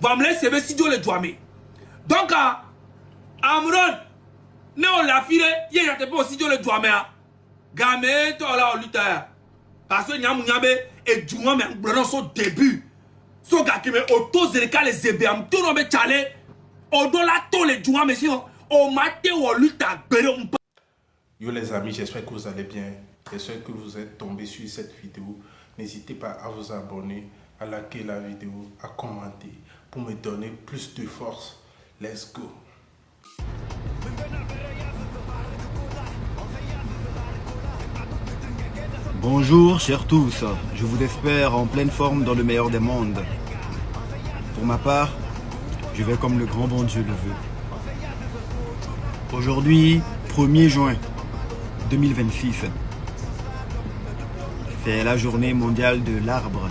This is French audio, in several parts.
va me laisser si Dieu le doit. Donc, Amron, non, la fille, il y a pas si Dieu le doit. Gamé, toi là, au lutte. Parce que Nyamou Nyambe et Djouan, mais en son début. Son gars qui me auto-zéléka les zébés, tout le monde tchalé. Au dos là, tous les Djouan, mais sinon, au matin, au lutte à Béron. Yo les amis, j'espère que vous allez bien. J'espère que vous êtes tombés sur cette vidéo. N'hésitez pas à vous abonner, à liker la vidéo, à commenter pour me donner plus de force. Let's go. Bonjour chers tous, je vous espère en pleine forme dans le meilleur des mondes. Pour ma part, je vais comme le grand bon Dieu le veut. Aujourd'hui, 1er juin 2026, c'est la journée mondiale de l'arbre.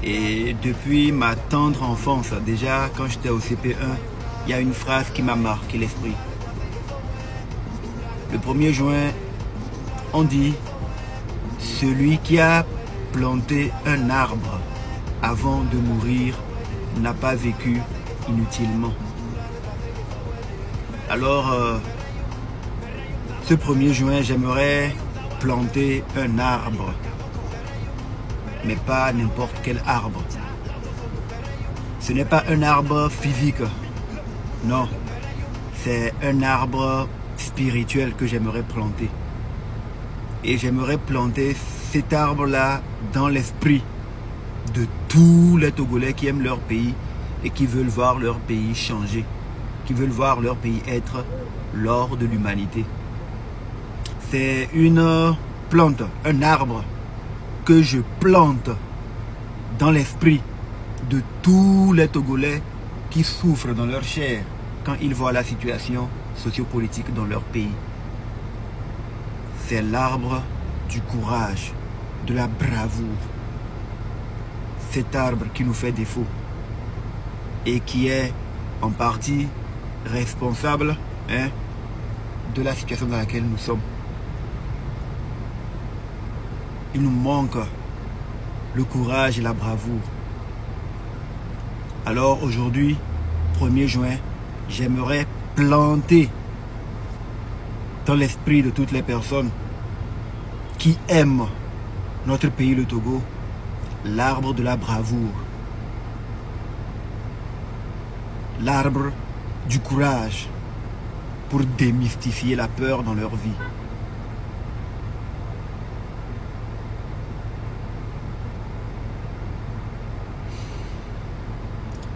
Et depuis ma tendre enfance, déjà quand j'étais au CP1, il y a une phrase qui m'a marqué l'esprit. Le 1er juin, on dit: celui qui a planté un arbre avant de mourir n'a pas vécu inutilement. Alors, ce 1er juin, j'aimerais planter un arbre. Mais pas n'importe quel arbre. Ce n'est pas un arbre physique. Non, c'est un arbre spirituel que j'aimerais planter. Et j'aimerais planter cet arbre-là dans l'esprit de tous les Togolais qui aiment leur pays et qui veulent voir leur pays changer, qui veulent voir leur pays être l'or de l'humanité. C'est une plante, un arbre que je plante dans l'esprit de tous les Togolais qui souffrent dans leur chair quand ils voient la situation sociopolitique dans leur pays. C'est l'arbre du courage, de la bravoure. Cet arbre qui nous fait défaut et qui est en partie responsable de la situation dans laquelle nous sommes. Il nous manque le courage et la bravoure. Alors aujourd'hui, 1er juin, j'aimerais planter dans l'esprit de toutes les personnes qui aiment notre pays, le Togo, l'arbre de la bravoure, l'arbre du courage pour démystifier la peur dans leur vie.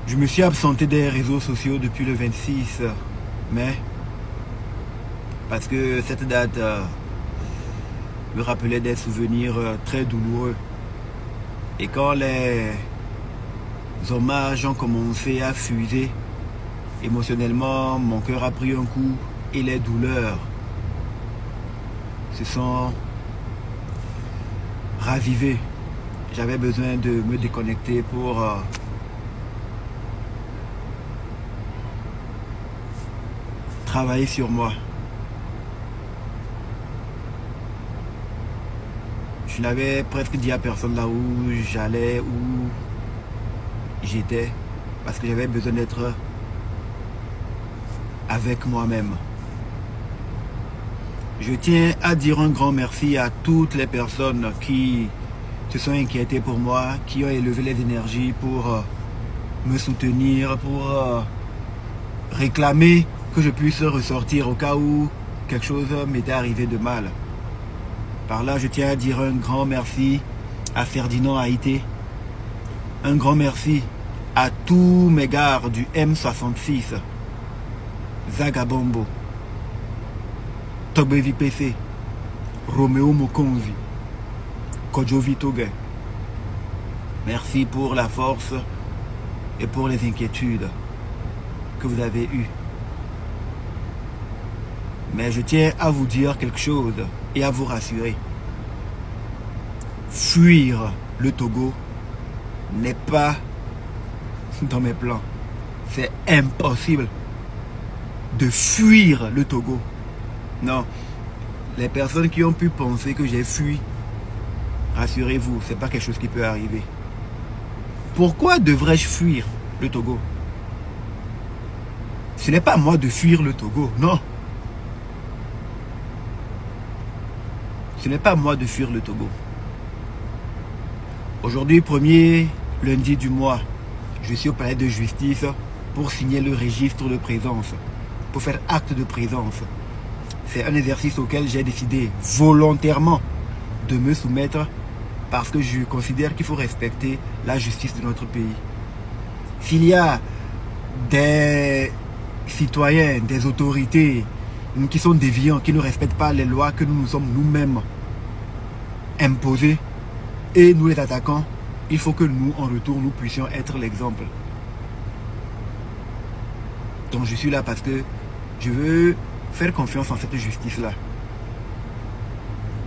Je me suis absenté des réseaux sociaux depuis le 26 mai parce que cette date me rappelait des souvenirs très douloureux. Et quand les hommages ont commencé à fuser, émotionnellement, mon cœur a pris un coup et les douleurs se sont ravivées. J'avais besoin de me déconnecter pour travailler sur moi. Je n'avais presque dit à personne là où j'allais, où j'étais, parce que j'avais besoin d'être avec moi-même. Je tiens à dire un grand merci à toutes les personnes qui se sont inquiétées pour moi, qui ont élevé les énergies pour me soutenir, pour réclamer que je puisse ressortir au cas où quelque chose m'était arrivé de mal. Par là, je tiens à dire un grand merci à Ferdinand Haïté. Un grand merci à tous mes gars du M66, Zagabombo, Tobevi PC, Roméo Mokonzi, Kodjovi Togue. Merci pour la force et pour les inquiétudes que vous avez eues. Mais je tiens à vous dire quelque chose et à vous rassurer. Fuir le Togo n'est pas dans mes plans. C'est impossible de fuir le Togo. Non. Les personnes qui ont pu penser que j'ai fui, rassurez-vous, c'est pas quelque chose qui peut arriver. Pourquoi devrais-je fuir? le Togo. Ce n'est pas à moi de fuir le Togo, non. Ce n'est pas à moi de fuir le Togo. Aujourd'hui, premier lundi du mois, je suis au palais de justice pour signer le registre de présence, pour faire acte de présence. C'est un exercice auquel j'ai décidé volontairement de me soumettre parce que je considère qu'il faut respecter la justice de notre pays. S'il y a des citoyens, des autorités qui sont déviants, qui ne respectent pas les lois que nous nous sommes nous-mêmes imposées et nous les attaquons, il faut que nous, en retour, nous puissions être l'exemple. Donc je suis là parce que je veux faire confiance en cette justice-là.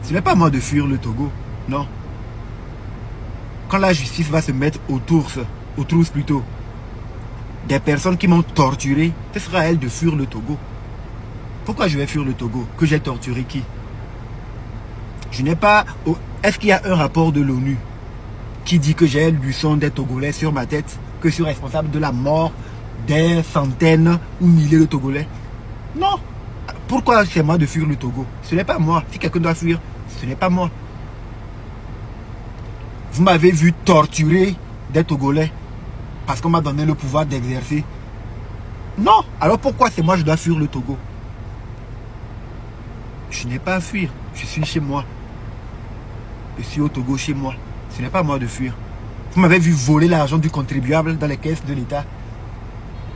Ce n'est pas à moi de fuir le Togo, non. Quand la justice va se mettre aux trousses plutôt, des personnes qui m'ont torturé, ce sera à elle de fuir le Togo. Pourquoi je vais fuir le Togo? Que j'ai torturé qui? Je n'ai pas... Est-ce qu'il y a un rapport de l'ONU qui dit que j'ai du sang des Togolais sur ma tête, que je suis responsable de la mort des centaines ou milliers de Togolais? Non. Pourquoi c'est moi de fuir le Togo? Ce n'est pas moi. Si quelqu'un doit fuir, ce n'est pas moi. Vous m'avez vu torturer des Togolais parce qu'on m'a donné le pouvoir d'exercer. Non. Alors pourquoi c'est moi je dois fuir le Togo? Je n'ai pas à fuir. Je suis chez moi. Je suis au Togo chez moi. Ce n'est pas à moi de fuir. Vous m'avez vu voler l'argent du contribuable dans les caisses de l'État.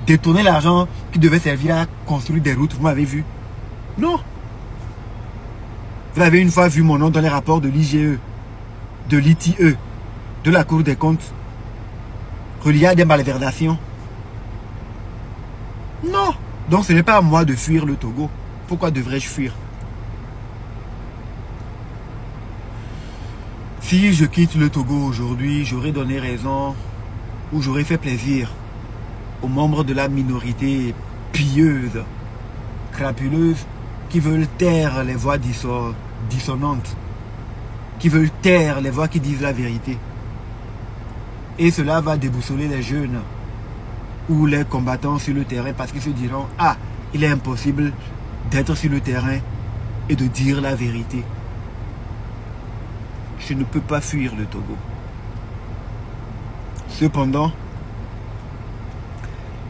Détourner l'argent qui devait servir à construire des routes. Vous m'avez vu? Non. Vous avez une fois vu mon nom dans les rapports de l'IGE, de l'ITE, de la Cour des comptes, relié à des malversations? Non. Donc ce n'est pas à moi de fuir le Togo. Pourquoi devrais-je fuir? Si je quitte le Togo aujourd'hui, j'aurais donné raison ou j'aurais fait plaisir aux membres de la minorité pieuse, crapuleuse, qui veulent taire les voix dissonantes, qui veulent taire les voix qui disent la vérité. Et cela va déboussoler les jeunes ou les combattants sur le terrain parce qu'ils se diront « Ah, il est impossible d'être sur le terrain et de dire la vérité. » Je ne peux pas fuir le Togo. Cependant,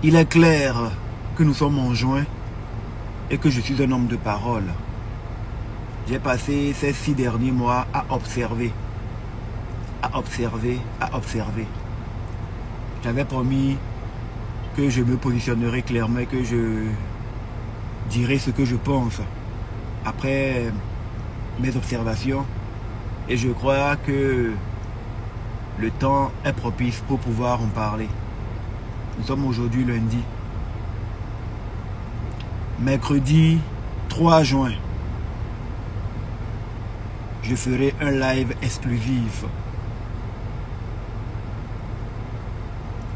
il est clair que nous sommes en juin et que je suis un homme de parole. J'ai passé ces 6 derniers mois à observer. J'avais promis que je me positionnerai clairement et que je dirai ce que je pense après mes observations. Et je crois que le temps est propice pour pouvoir en parler. Nous sommes aujourd'hui lundi. Mercredi 3 juin, je ferai un live exclusif.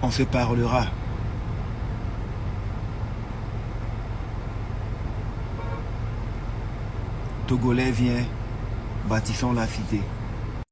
On se parlera. Togolais vient, bâtissons la cité.